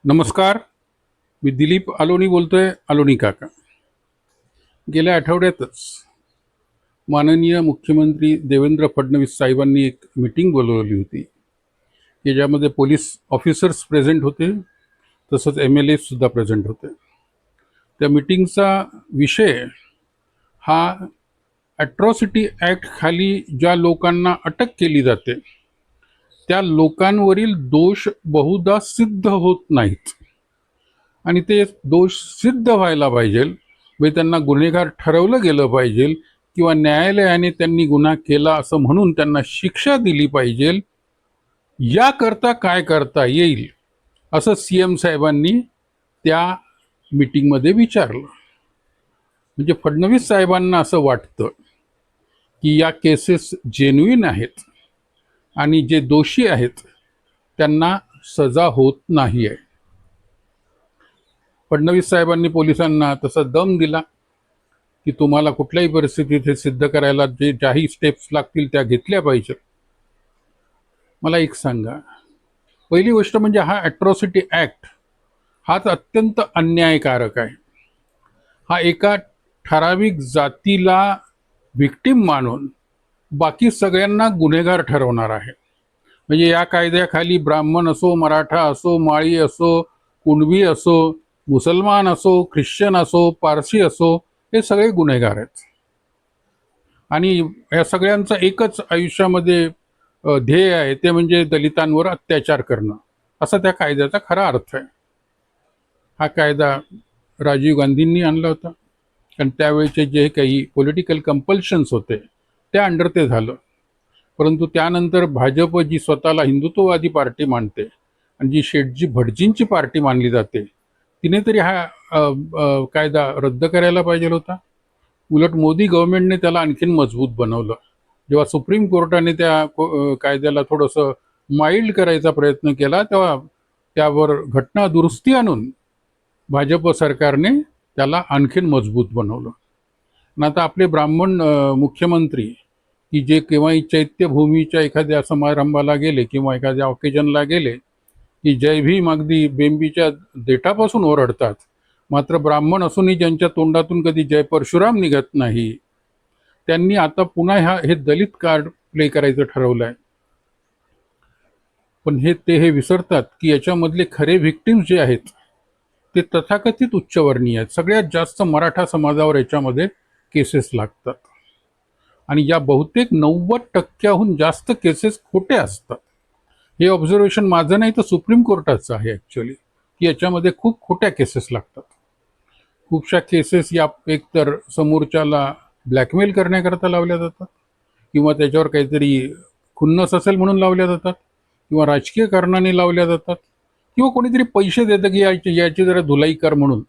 नमस्कार. मी दिलीप अलोनी बोलतोय, अलोनी काका. गेल्या आठवड्यातच माननीय मुख्यमंत्री देवेंद्र फडणवीस साहेबांनी एक मीटिंग बोलवली होती की ज्यामध्ये पोलीस ऑफिसर्स प्रेझेंट होते, तसंच MLA सुद्धा प्रेझेंट होते. त्या मीटिंगचा विषय हा ॲट्रॉसिटी ॲक्ट खाली ज्या लोकांना अटक केली जाते त्या लोकांवरील दोष बहुधा सिद्ध होत नाहीत आणि ते दोष सिद्ध व्हायला पाहिजे, म्हणजे त्यांना गुन्हेगार ठरवलं गेलं पाहिजे किंवा न्यायालयाने त्यांनी गुन्हा केला असं म्हणून त्यांना शिक्षा दिली पाहिजे. याकरता काय करता येईल असं CM साहेबांनी त्या मीटिंगमध्ये विचारलं. म्हणजे फडणवीस साहेबांना असं वाटतं की या केसेस जेन्युइन आहेत आणि जे दोषी आहेत त्यांना सजा होत नाही आहे. फडणवीस साहेबांनी पोलिसांना तसा दम दिला की तुम्हाला कुठल्याही परिस्थितीत हे सिद्ध करायला ज्याही स्टेप्स लागतील त्या घेतल्या पाहिजे. मला एक सांगा, पहिली गोष्ट म्हणजे हा ॲट्रॉसिटी ॲक्ट हाच अत्यंत अन्यायकारक आहे. हा एका ठराविक जातीला व्हिक्टीम मानून बाकी सगळ्यांना गुन्हेगार ठरवणार आहे. म्हणजे या कायद्याखाली ब्राह्मण असो, मराठा असो, माळी असो, कुणबी असो, मुसलमान असो, ख्रिश्चन असो, पारसी असो, हे सगळे गुन्हेगार आहेत. आणि या सगळ्यांचं एकच आयुष्यामध्ये ध्येय आहे, ते म्हणजे दलितांवर अत्याचार करणं, असा त्या कायद्याचा खरा अर्थ आहे. हा कायदा राजीव गांधींनी आणला होता, कारण त्यावेळेचे जे काही पॉलिटिकल कंपल्शन्स होते त्या अंडर ते झालं. परंतु त्यानंतर भाजप जी स्वतःला हिंदुत्ववादी पार्टी मानते आणि जी शेठजी भटजींची पार्टी मानली जाते, तिने तरी हा कायदा रद्द करायला पाहिजे होता. उलट मोदी गव्हर्नमेंटने त्याला आणखीन मजबूत बनवलं. जेव्हा सुप्रीम कोर्टाने त्या कायद्याला थोडंसं माइल्ड करायचा प्रयत्न केला, तेव्हा त्यावर घटना दुरुस्ती आणून भाजप सरकारने त्याला आणखीन मजबूत बनवलं. आणि आता आपले ब्राह्मण मुख्यमंत्री की जे केव्हाही चैत्यभूमीच्या एखाद्या समारंभाला गेले किंवा एखाद्या ऑकेजनला गेले की जय भीम अगदी बेंबीच्या देठापासून ओरडतात, मात्र ब्राह्मण असूनही ज्यांच्या तोंडातून कधी जय परशुराम निघत नाही, त्यांनी आता पुन्हा हे दलित कार्ड प्ले करायचं ठरवलं आहे. पण हे विसरतात की याच्यामधले खरे व्हिक्टिम्स जे आहेत ते तथाकथित उच्चवर्णीय आहेत. सगळ्यात जास्त मराठा समाजावर याच्यामध्ये केसेस लागतात आणि या बहुतेक 90% जास्त केसेस खोटे असतात. हे ऑब्झर्वेशन माझं नाही तर सुप्रीम कोर्टाचं आहे ॲक्च्युली, की याच्यामध्ये खूप खोट्या केसेस लागतात. खूपशा केसेस या एकतर समोरच्याला ब्लॅकमेल करण्याकरता लावल्या जातात किंवा त्याच्यावर काहीतरी खुन्नस असेल म्हणून लावल्या जातात किंवा राजकीय कारणाने लावल्या जातात किंवा कोणीतरी पैसे देतं की याची जरा धुलाई कर म्हणून,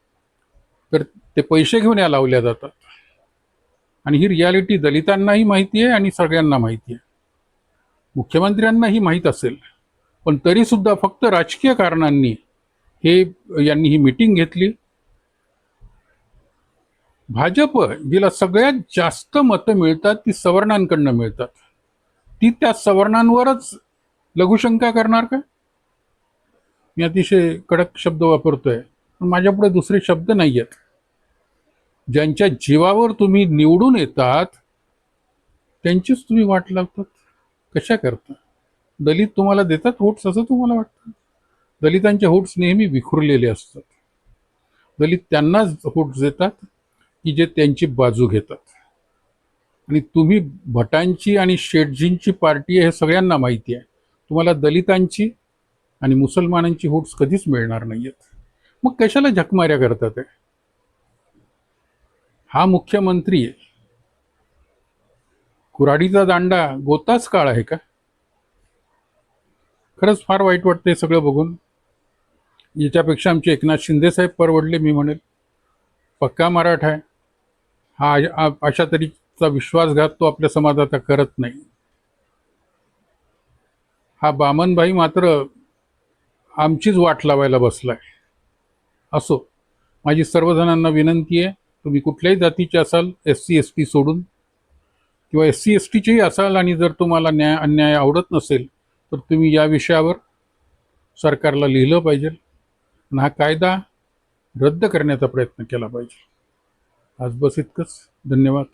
तर ते पैसे घेऊन या लावल्या जातात. आणि ही रियालिटी दलितांनाही माहिती आहे आणि सगळ्यांना माहिती आहे. मुख्यमंत्र्यांनाही माहीत असेल, पण तरीसुद्धा फक्त राजकीय कारणांनी यांनी ही मीटिंग घेतली. भाजप जिला सगळ्यात जास्त मतं मिळतात ती सवर्णांकडनं मिळतात, ती त्या सवर्णांवरच लघुशंका करणार का? मी अतिशय कडक शब्द वापरतोय, पण माझ्यापुढे दुसरे शब्द नाही आहेत. ज्यांच्या जीवावर तुम्ही निवडून येतात त्यांचीच तुम्ही वाट लावतात. कशा करता? दलित तुम्हाला देतात व्होट्स असं तुम्हाला वाटतं? दलितांचे व्होट्स नेहमी विखुरलेले असतात. दलित त्यांनाच व्होट्स देतात की जे त्यांची बाजू घेतात. आणि तुम्ही भटांची आणि शेठजींची पार्टी आहे हे सगळ्यांना माहिती आहे. तुम्हाला दलितांची आणि मुसलमानांची व्होट्स कधीच मिळणार नाही आहेत. मग कशाला झकमाऱ्या करतात? हा मुख्यमंत्री कुऱ्हाडीचा दांडा गोताच काळ आहे का? खरंच फार वाईट वाटतंय सगळं बघून. याच्यापेक्षा आमचे एकनाथ शिंदे साहेब परवडले मी म्हणेल. पक्का मराठा आहे हा, अशा तऱ्हेचा विश्वासघात तो आपल्या समाजात आता करत नाही. हा बामनभाई मात्र आमचीच वाट लावायला बसलाय. असो, माझी सर्वजणांना विनंती आहे, तुम्ही कुठल्याही जातीचे असाल, SC ST सोडून, किंवा SC STचेही असाल आणि जर तुम्हाला अन्याय आवडत नसेल तर तुम्ही या विषयावर सरकारला लिहिलं पाहिजे. पण हा कायदा रद्द करण्याचा प्रयत्न केला पाहिजे. आज बस इतकंच. धन्यवाद.